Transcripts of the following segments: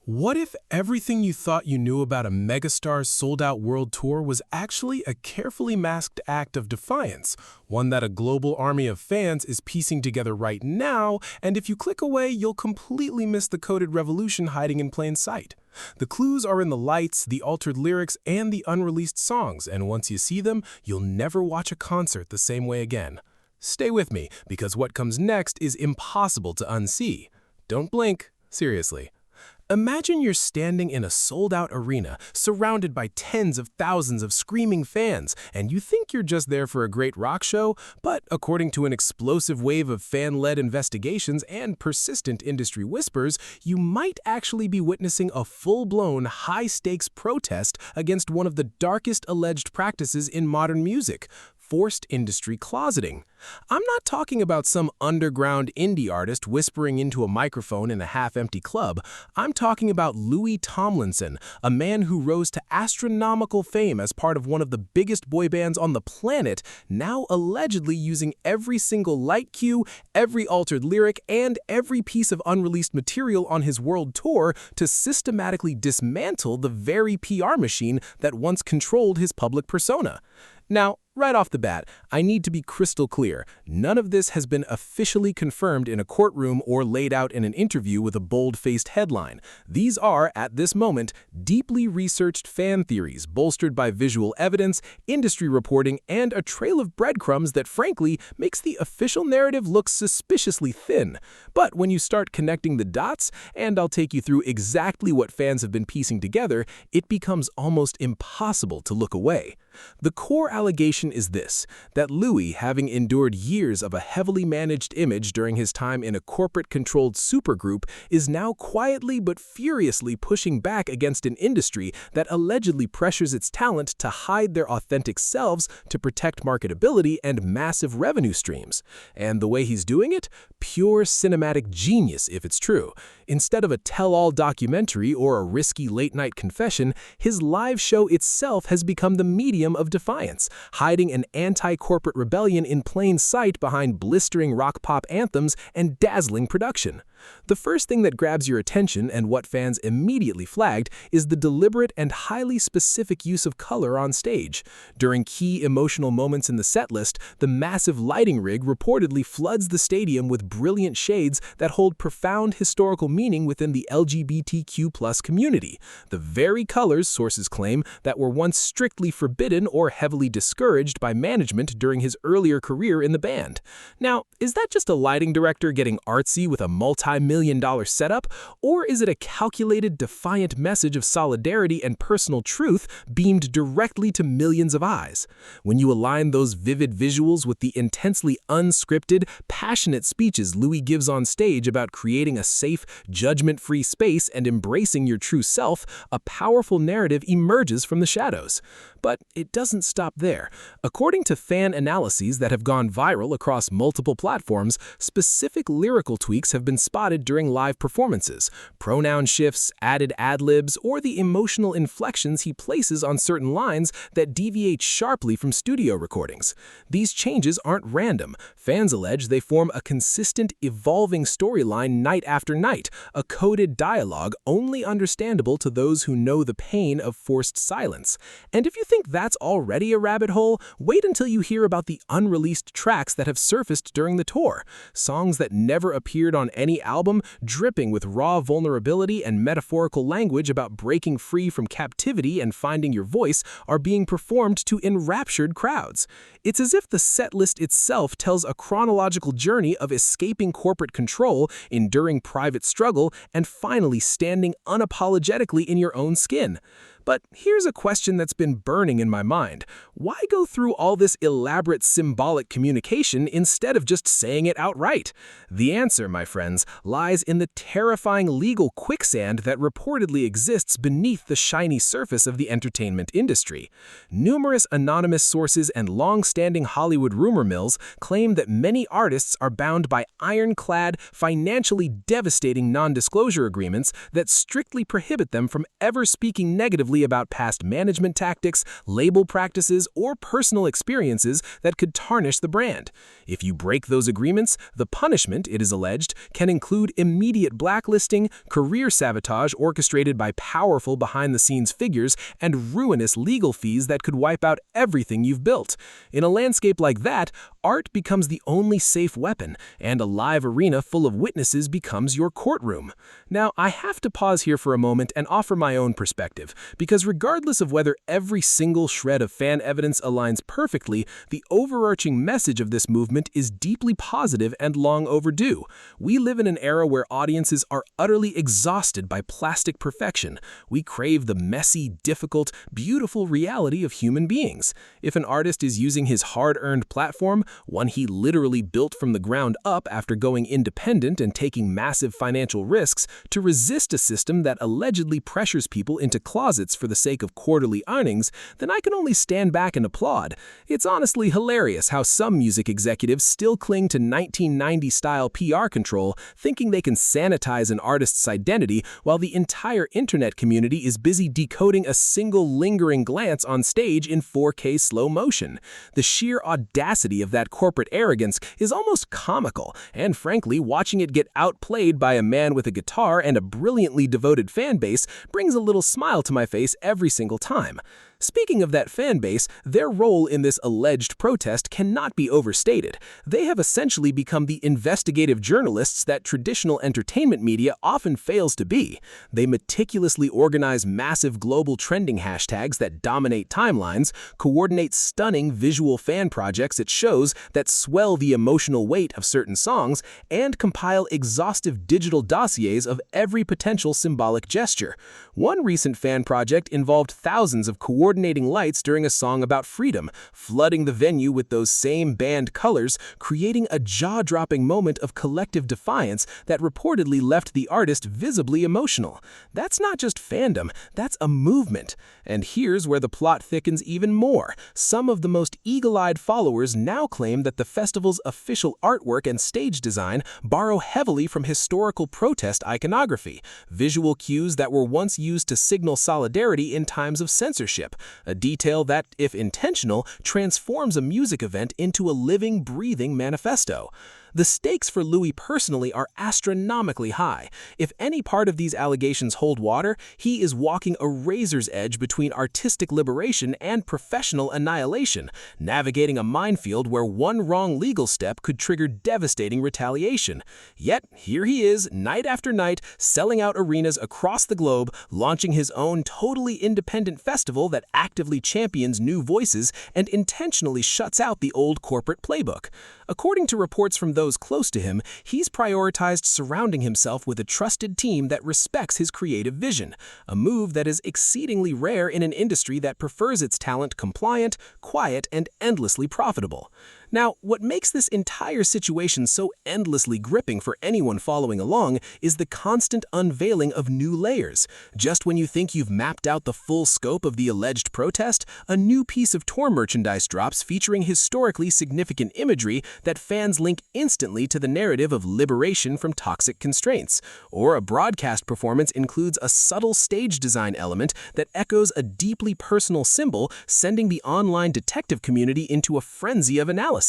What if everything you thought you knew about a megastar's sold-out world tour was actually a carefully masked act of defiance, one that a global army of fans is piecing together right now, and if you click away, you'll completely miss the coded revolution hiding in plain sight? The clues are in the lights, the altered lyrics, and the unreleased songs, and once you see them, you'll never watch a concert the same way again. Stay with me, because what comes next is impossible to unsee. Don't blink, seriously. Imagine you're standing in a sold-out arena, surrounded by tens of thousands of screaming fans, and you think you're just there for a great rock show, but according to an explosive wave of fan-led investigations and persistent industry whispers, you might actually be witnessing a full-blown, high-stakes protest against one of the darkest alleged practices in modern music: forced industry closeting. I'm not talking about some underground indie artist whispering into a microphone in a half-empty club. I'm talking about Louis Tomlinson, a man who rose to astronomical fame as part of one of the biggest boy bands on the planet, now allegedly using every single light cue, every altered lyric, and every piece of unreleased material on his world tour to systematically dismantle the very PR machine that once controlled his public persona. Now, right off the bat, I need to be crystal clear. None of this has been officially confirmed in a courtroom or laid out in an interview with a bold-faced headline. These are, at this moment, deeply researched fan theories bolstered by visual evidence, industry reporting, and a trail of breadcrumbs that, frankly, makes the official narrative look suspiciously thin. But when you start connecting the dots, and I'll take you through exactly what fans have been piecing together, it becomes almost impossible to look away. The core allegation is this: that Louis, having endured years of a heavily managed image during his time in a corporate-controlled supergroup, is now quietly but furiously pushing back against an industry that allegedly pressures its talent to hide their authentic selves to protect marketability and massive revenue streams. And the way he's doing it? Pure cinematic genius, if it's true. Instead of a tell-all documentary or a risky late-night confession, his live show itself has become the medium of defiance, hiding an anti-corporate rebellion in plain sight behind blistering rock-pop anthems and dazzling production. The first thing that grabs your attention, and what fans immediately flagged, is the deliberate and highly specific use of color on stage. During key emotional moments in the setlist, the massive lighting rig reportedly floods the stadium with brilliant shades that hold profound historical meaning within the LGBTQ+ community, the very colors, sources claim, that were once strictly forbidden or heavily discouraged by management during his earlier career in the band. Now, is that just a lighting director getting artsy with a multi-million-dollar setup, or is it a calculated, defiant message of solidarity and personal truth beamed directly to millions of eyes? When you align those vivid visuals with the intensely unscripted, passionate speeches Louis gives on stage about creating a safe, judgment-free space and embracing your true self, a powerful narrative emerges from the shadows. But it doesn't stop there. According to fan analyses that have gone viral across multiple platforms, specific lyrical tweaks have been spotted during live performances: pronoun shifts, added ad-libs, or the emotional inflections he places on certain lines that deviate sharply from studio recordings. These changes aren't random. Fans allege they form a consistent, evolving storyline night after night, a coded dialogue only understandable to those who know the pain of forced silence. And if you think that's already a rabbit hole, wait until you hear about the unreleased tracks that have surfaced during the tour. Songs that never appeared on any album, dripping with raw vulnerability and metaphorical language about breaking free from captivity and finding your voice, are being performed to enraptured crowds. It's as if the setlist itself tells a chronological journey of escaping corporate control, enduring private struggle, and finally standing unapologetically in your own skin. But here's a question that's been burning in my mind. Why go through all this elaborate symbolic communication instead of just saying it outright? The answer, my friends, lies in the terrifying legal quicksand that reportedly exists beneath the shiny surface of the entertainment industry. Numerous anonymous sources and long-standing Hollywood rumor mills claim that many artists are bound by ironclad, financially devastating non-disclosure agreements that strictly prohibit them from ever speaking negatively likely about past management tactics, label practices, or personal experiences that could tarnish the brand. If you break those agreements, the punishment, it is alleged, can include immediate blacklisting, career sabotage orchestrated by powerful behind-the-scenes figures, and ruinous legal fees that could wipe out everything you've built. In a landscape like that, art becomes the only safe weapon, and a live arena full of witnesses becomes your courtroom. Now, I have to pause here for a moment and offer my own perspective, because regardless of whether every single shred of fan evidence aligns perfectly, the overarching message of this movement is deeply positive and long overdue. We live in an era where audiences are utterly exhausted by plastic perfection. We crave the messy, difficult, beautiful reality of human beings. If an artist is using his hard-earned platform, one he literally built from the ground up after going independent and taking massive financial risks, to resist a system that allegedly pressures people into closets for the sake of quarterly earnings, then I can only stand back and applaud. It's honestly hilarious how some music executives still cling to 1990-style PR control, thinking they can sanitize an artist's identity while the entire internet community is busy decoding a single lingering glance on stage in 4K slow motion. The sheer audacity of that corporate arrogance is almost comical, and frankly, watching it get outplayed by a man with a guitar and a brilliantly devoted fan base brings a little smile to my face every single time. Speaking of that fan base, their role in this alleged protest cannot be overstated. They have essentially become the investigative journalists that traditional entertainment media often fails to be. They meticulously organize massive global trending hashtags that dominate timelines, coordinate stunning visual fan projects at shows that swell the emotional weight of certain songs, and compile exhaustive digital dossiers of every potential symbolic gesture. One recent fan project involved thousands of coordinating lights during a song about freedom, flooding the venue with those same band colors, creating a jaw-dropping moment of collective defiance that reportedly left the artist visibly emotional. That's not just fandom, that's a movement. And here's where the plot thickens even more. Some of the most eagle-eyed followers now claim that the festival's official artwork and stage design borrow heavily from historical protest iconography, visual cues that were once used to signal solidarity in times of censorship. A detail that, if intentional, transforms a music event into a living, breathing manifesto. The stakes for Louis personally are astronomically high. If any part of these allegations hold water, he is walking a razor's edge between artistic liberation and professional annihilation, navigating a minefield where one wrong legal step could trigger devastating retaliation. Yet, here he is, night after night, selling out arenas across the globe, launching his own totally independent festival that actively champions new voices and intentionally shuts out the old corporate playbook. According to reports from those close to him, he's prioritized surrounding himself with a trusted team that respects his creative vision, a move that is exceedingly rare in an industry that prefers its talent compliant, quiet, and endlessly profitable. Now, what makes this entire situation so endlessly gripping for anyone following along is the constant unveiling of new layers. Just when you think you've mapped out the full scope of the alleged protest, a new piece of tour merchandise drops featuring historically significant imagery that fans link instantly to the narrative of liberation from toxic constraints. Or a broadcast performance includes a subtle stage design element that echoes a deeply personal symbol, sending the online detective community into a frenzy of analysis.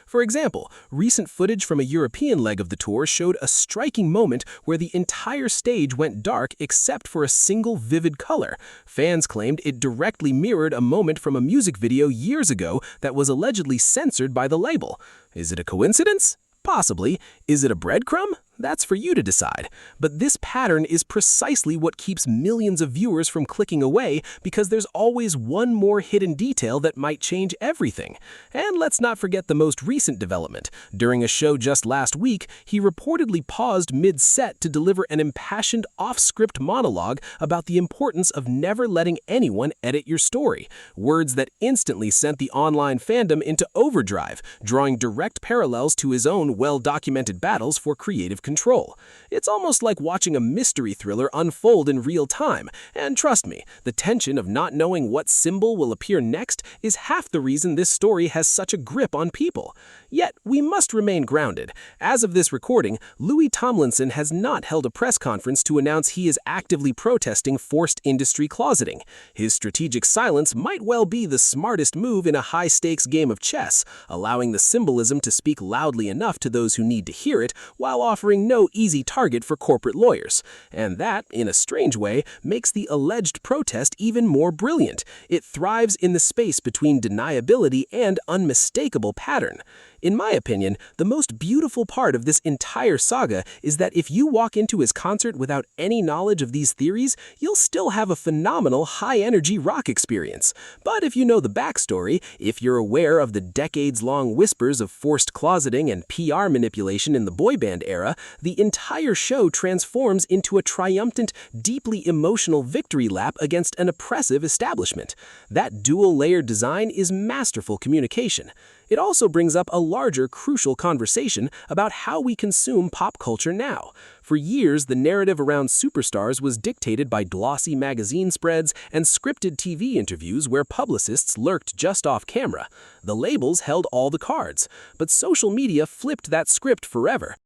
For example, recent footage from a European leg of the tour showed a striking moment where the entire stage went dark except for a single vivid color. Fans claimed it directly mirrored a moment from a music video years ago that was allegedly censored by the label. Is it a coincidence? Possibly. Is it a breadcrumb? That's for you to decide. But this pattern is precisely what keeps millions of viewers from clicking away, because there's always one more hidden detail that might change everything. And let's not forget the most recent development. During a show just last week, he reportedly paused mid-set to deliver an impassioned off-script monologue about the importance of never letting anyone edit your story. Words that instantly sent the online fandom into overdrive, drawing direct parallels to his own well-documented battles for creative control. It's almost like watching a mystery thriller unfold in real time, and trust me, the tension of not knowing what symbol will appear next is half the reason this story has such a grip on people. Yet, we must remain grounded. As of this recording, Louis Tomlinson has not held a press conference to announce he is actively protesting forced industry closeting. His strategic silence might well be the smartest move in a high-stakes game of chess, allowing the symbolism to speak loudly enough to those who need to hear it, while offering no easy target for corporate lawyers. And that, in a strange way, makes the alleged protest even more brilliant. It thrives in the space between deniability and unmistakable pattern. In my opinion, the most beautiful part of this entire saga is that if you walk into his concert without any knowledge of these theories, you'll still have a phenomenal high-energy rock experience. But if you know the backstory, if you're aware of the decades-long whispers of forced closeting and PR manipulation in the boy band era, the entire show transforms into a triumphant, deeply emotional victory lap against an oppressive establishment. That dual-layered design is masterful communication. It also brings up a larger, crucial conversation about how we consume pop culture now. For years, the narrative around superstars was dictated by glossy magazine spreads and scripted TV interviews where publicists lurked just off camera. The labels held all the cards, but social media flipped that script forever.